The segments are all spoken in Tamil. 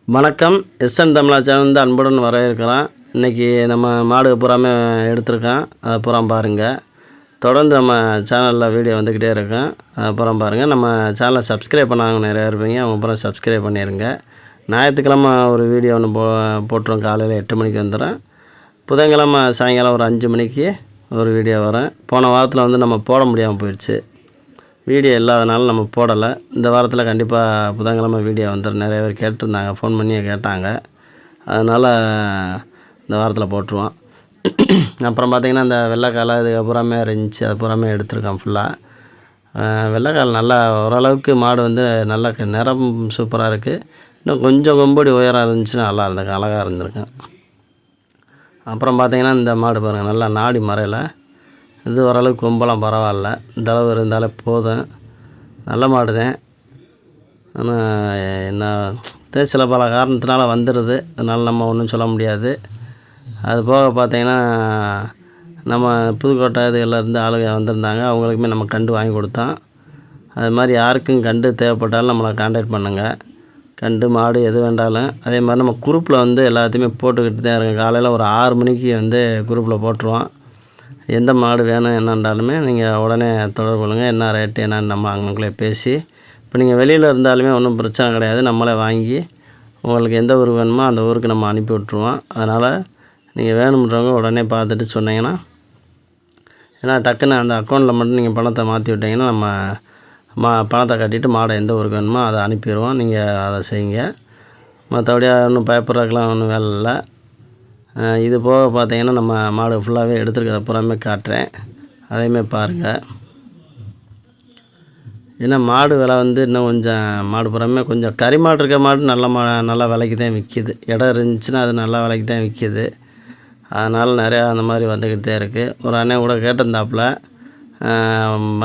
வணக்கம். எஸ்என் தமிழா சேனல் அன்புடன் வரவேற்கிறேன். இன்றைக்கி நம்ம மாடு பூராமே எடுத்திருக்கேன். அதை பூரா பாருங்கள். தொடர்ந்து நம்ம சேனலில் வீடியோ வந்துக்கிட்டே இருக்கேன். அதை பூரா பாருங்கள். நம்ம சேனலை சப்ஸ்கிரைப் பண்ணாங்க நிறையா இருப்பீங்க. அவங்க பூரா சப்ஸ்கிரைப் பண்ணிடுங்க. ஞாயிற்றுக்கிழமை ஒரு வீடியோ ஒன்று போட்டுருவோம். காலையில் 8 மணிக்கு வந்துடும். புதன்கிழமை சாயங்காலம் ஒரு 5 மணிக்கு ஒரு வீடியோ வரேன். போன வாரத்தில் நம்ம போட முடியாமல் போயிடுச்சு. வீடியோ இல்லாதனால நம்ம போடலை. இந்த வாரத்தில் கண்டிப்பாக புதன்கிழமை வீடியோ வந்துடும். நிறைய பேர் கேட்டிருந்தாங்க, ஃபோன் பண்ணியே கேட்டாங்க. அதனால் இந்த வாரத்தில் போட்டுருவோம். அப்புறம் பார்த்திங்கன்னா இந்த வெள்ளைக்காலை இது பூராமே இருந்துச்சு. அது பூராமே எடுத்திருக்கேன் ஃபுல்லாக. வெள்ளைக்கால் நல்லா ஓரளவுக்கு மாடு நல்ல நிறம் சூப்பராக இருக்குது. இன்னும் கொஞ்சம் கொம்படி உயரம் இருந்துச்சுன்னா நல்லா இருந்திருக்கும், அழகாக இருந்திருக்கும். அப்புறம் பார்த்திங்கன்னா இந்த மாடு பாருங்கள், நல்லா நாடி மறையில். இது ஓரளவுக்கு கொம்பெல்லாம் பரவாயில்ல, இந்த அளவு இருந்தாலே போதும். நல்ல மாடு தான். ஆனால் என்ன சில பல காரணத்தினால வந்துடுது. அதனால் நம்ம ஒன்றும் சொல்ல முடியாது. அது போக பார்த்திங்கன்னா நம்ம புதுக்கோட்டை இதுலேருந்து ஆளுங்க வந்திருந்தாங்க. அவங்களுக்குமே நம்ம கண்டு வாங்கி கொடுத்தோம். அது மாதிரி யாருக்கும் கண்டு தேவைப்பட்டாலும் நம்மளை கான்டாக்ட் பண்ணுங்கள். கண்டு மாடு எது வேண்டாலும். அதே மாதிரி நம்ம குரூப்பில் எல்லாத்தையுமே போட்டுக்கிட்டு தான் இருக்கோம். காலையில் ஒரு 6 மணிக்கு குரூப்பில் போட்டுருவோம். எந்த மாடு வேணும் என்னன்றாலுமே நீங்கள் உடனே தொடர்பு கொள்ளுங்கள். என்ன ரேட்டு என்னன்னு நம்ம அங்கனக்குள்ளே பேசி, இப்போ நீங்கள் வெளியில் இருந்தாலுமே ஒன்றும் பிரச்சனை கிடையாது. நம்மளே வாங்கி உங்களுக்கு எந்த ஊருக்கு வேணுமோ அந்த ஊருக்கு நம்ம அனுப்பி விட்ருவோம். அதனால் நீங்கள் வேணுன்றவங்க உடனே பார்த்துட்டு சொன்னீங்கன்னா, ஏன்னா டக்குன்னு அந்த அக்கௌண்ட்டில் மட்டும் நீங்கள் பணத்தை மாற்றி விட்டிங்கன்னா நம்ம பணத்தை கட்டிட்டு மாடை எந்த ஊருக்கு வேணுமோ அதை அனுப்பிடுவோம். நீங்கள் அதை செய்யுங்க. மற்றபடி ஒன்றும் பயப்படுறதுக்கெலாம் ஒன்றும் வேலை இல்லை. இது போக பார்த்திங்கன்னா நம்ம மாடு ஃபுல்லாகவே எடுத்துருக்கிறத பூராமே காட்டுறேன். அதையுமே பாருங்கள். ஏன்னா மாடு விலை இன்னும் கொஞ்சம் மாடு பூராமே கொஞ்சம் கறி மாடு இருக்க மாடு நல்ல விலைக்கு தான் விற்கிது. இடம் இருந்துச்சுன்னா அது நல்ல விலைக்கு தான் விற்கிது. அதனால் நிறையா அந்த மாதிரி வந்துக்கிட்டு தான் இருக்குது. ஒரு அண்ணன் கூட கேட்டிருந்தாப்புல,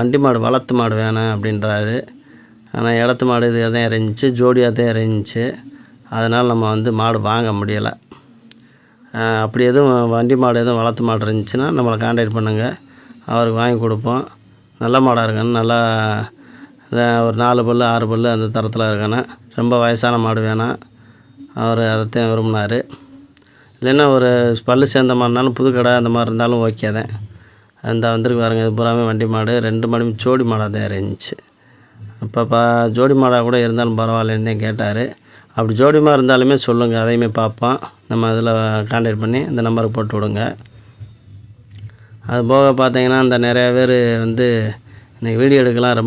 வண்டி மாடு வளர்த்து மாடு வேணும் அப்படின்றாரு. ஆனால் இடத்து மாடு இதுக்காக தான் இருந்துச்சு, ஜோடியாக தான் இருந்துச்சு. அதனால் நம்ம மாடு வாங்க முடியலை. அப்படி எதுவும் வண்டி மாடு எதுவும் வளர்த்து மாடு இருந்துச்சுன்னா நம்மளை கான்டாக்ட் பண்ணுங்கள். அவருக்கு வாங்கி கொடுப்போம். நல்ல மாடாக இருக்கணும். நல்லா ஒரு 4 பல் 6 பல் அந்த தரத்தில் இருக்கணும். ரொம்ப வயசான மாடு வேணாம். அவர் அதைத்தான் விரும்பினார். இல்லைன்னா ஒரு பல் சேர்ந்த மாடுனாலும் புதுக்கடை அந்த மாதிரி இருந்தாலும் ஓகே தான். அந்த வந்திருக்கு பாருங்க. இது பூராமே வண்டி மாடு. 2 மாடுமே ஜோடி மாடாக தான் இருந்துச்சு. அப்போ ஜோடி மாடாக கூட இருந்தாலும் பரவாயில்லன்னு தான் கேட்டார். அப்படி ஜோடிமாக இருந்தாலுமே சொல்லுங்கள், அதையுமே பார்ப்போம். நம்ம அதில் கான்டாக்ட் பண்ணி இந்த நம்பருக்கு போட்டு விடுங்க. அது போக பார்த்திங்கன்னா இந்த நிறையா பேர் இன்றைக்கி வீடியோ எடுக்கலாம் ரொம்ப